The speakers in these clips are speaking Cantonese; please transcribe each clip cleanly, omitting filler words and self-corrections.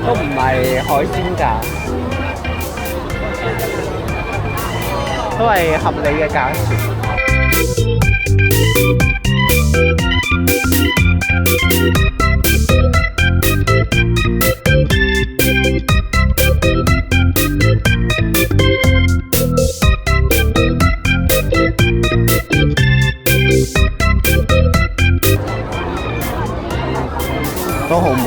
都唔係海鮮價，都係合理嘅價錢。都好滿。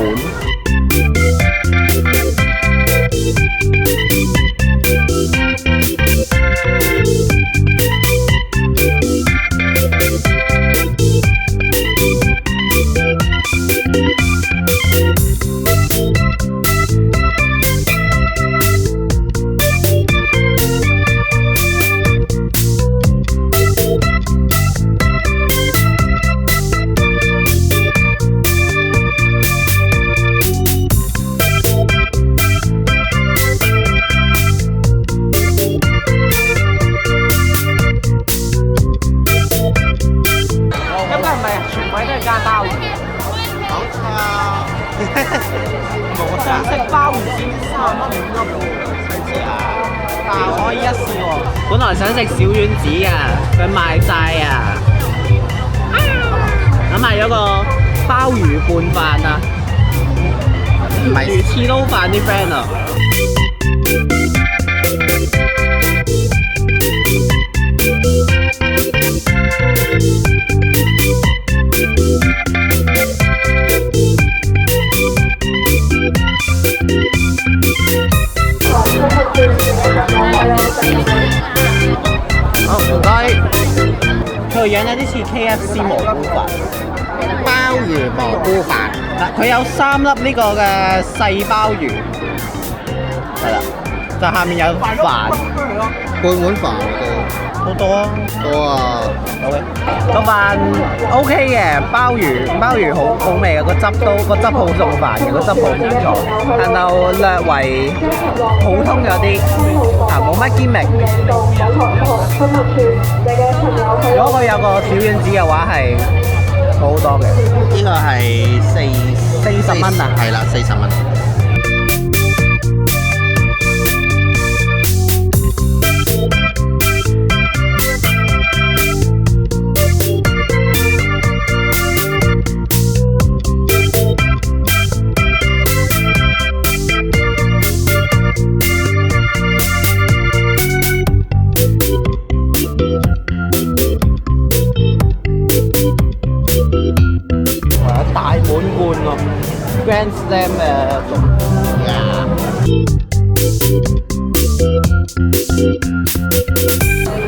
食鮑魚先3蚊5粒喎，爆可以一試喎。本來想食小丸子㗎，佢賣晒啊！咁買咗個鮑魚拌飯啊，魚翅撈飯啲 friend 啊！好，唔該。佢個樣有啲似 KFC 蘑菇飯，鮑魚蘑菇飯。佢有3粒呢個嘅細鮑魚，係啦，就下面有飯，半碗飯好多啊，多啊。好嘅，個飯 OK 嘅，鮑魚好味嘅，個汁好送飯嘅，個汁好唔錯，但就略為普通咗啲，冇乜堅味。如果佢有個小丸子嘅話係好好多嘅。呢個係40蚊啊，係啦，40蚊。大滿貫喎 ，Grand Slam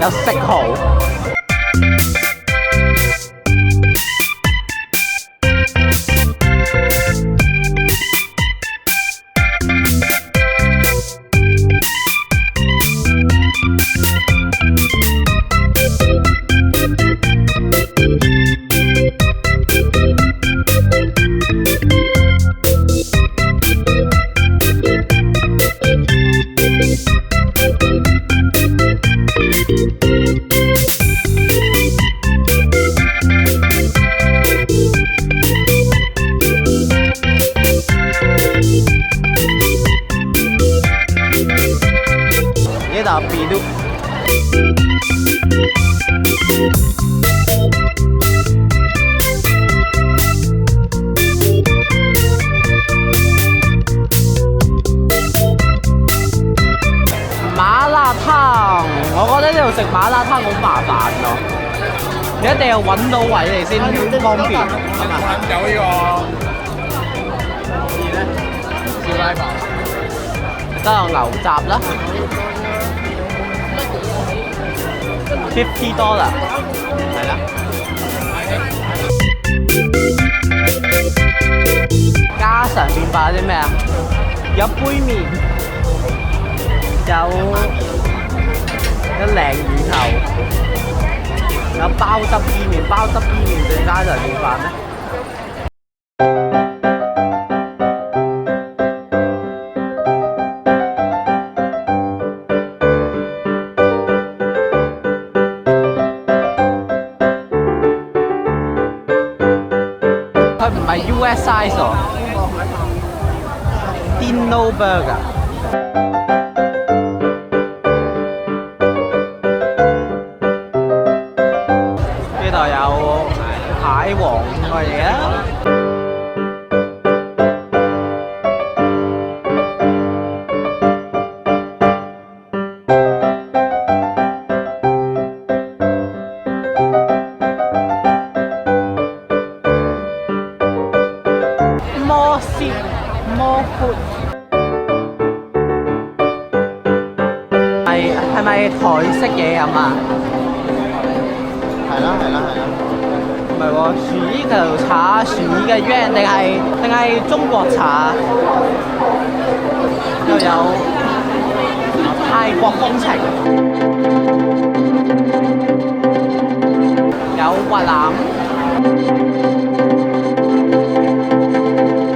有色蠔。呢度邊都麻辣燙，我覺得呢度食麻辣燙好麻煩咯，你一定要揾到位嚟先方便，係嘛？有呢個燒拉飯，得有牛雜啦$50，係啦。家常便飯啲咩啊？有杯麵，有鯪魚頭，有包汁意麵，包汁意麵算家常便飯咩？佢唔係 US size 喎，Dino Burger。呢度有蟹黃嘅嘢啦。魔闊係咪台式嘢飲啊？係啦係啦係啦。唔係喎，薯依球茶、薯依嘅鸳定係中國茶？又有泰國風情，有滑腩。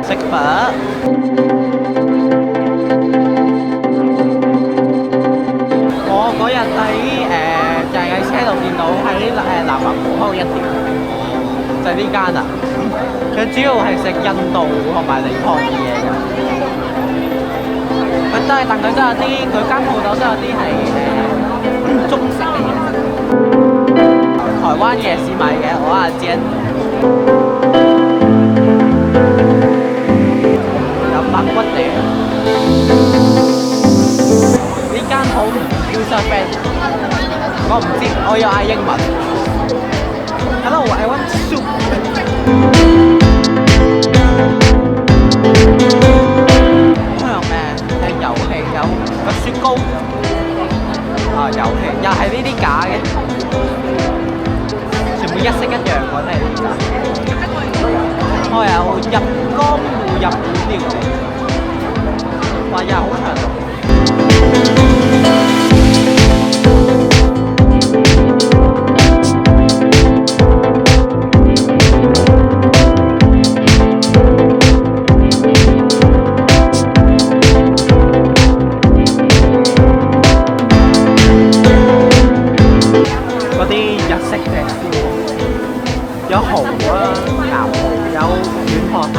食飯，我嗰日喺就係喺車度見到喺南華浦開一條，就係呢間啊。佢主要係食印度同埋尼泊爾嘢嘅，佢都係但佢都有啲，佢間鋪頭都有啲係中式嚟嘅，台灣夜市買嘅蚵仔煎。白骨地呢間好唔 user friend， 我唔知，我要嗌英文。Hello, I want soup。香有咩？有遊戲，有個雪糕。啊，遊戲又係呢啲假嘅，全部一式一樣嗰啲。我有入江湖日本料理。哇！又好長路。嗰啲日式嘅燒，有蠔啦、鴨蠔，有軟殼蟹，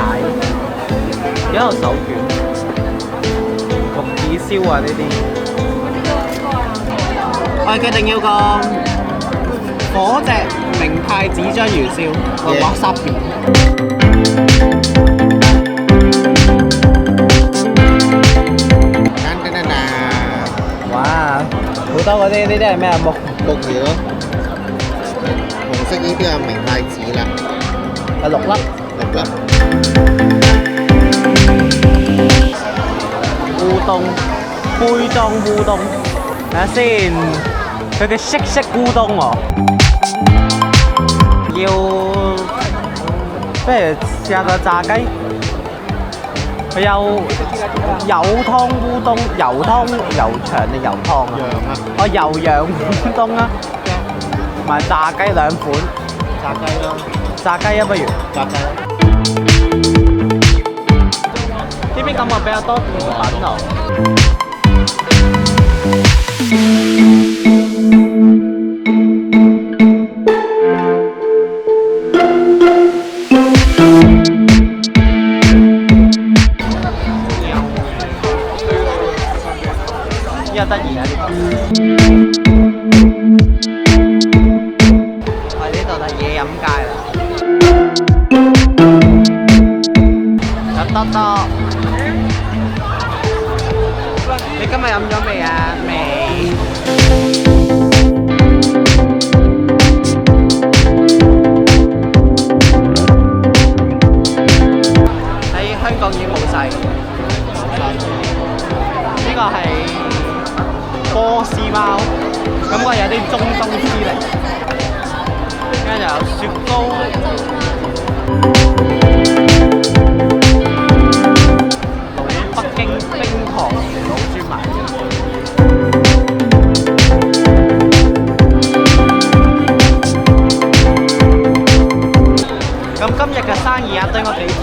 有手卷。紙燒啊！呢啲，我哋決定要個火隻明太子章魚燒，個 wasabi。哇！好多嗰啲呢啲係咩啊？木魚咯，紅色呢啲係明太子啦，有6粒。6粒。烏冬，杯裝烏冬，睇下先，佢嘅式烏冬喎，要不如試下個炸雞，佢有油湯烏冬，油湯油腸定油湯啊？哦，油羊烏冬啊，同埋炸雞2款，炸雞咯，炸雞啊不如，炸雞。呢邊感覺比較多甜品啊。呢個得意啊！我呢度係嘢飲街啦，有多多。你今日飲咗未啊？未。喺香港已經冇晒。呢個係波斯貓，感覺有啲中東之力。跟住就有雪糕。北京冰糖老專賣。咁今日嘅生意額都應該幾甜。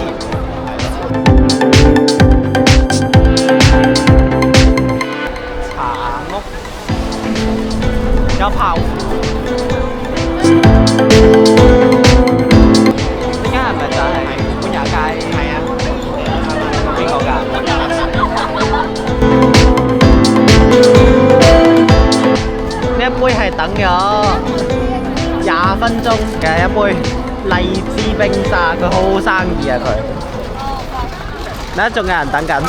茶屋有泡芙，呢間係咪就係？等咗20分鐘嘅一杯荔枝冰沙，佢好好生意啊佢。嗱，仲有人等緊。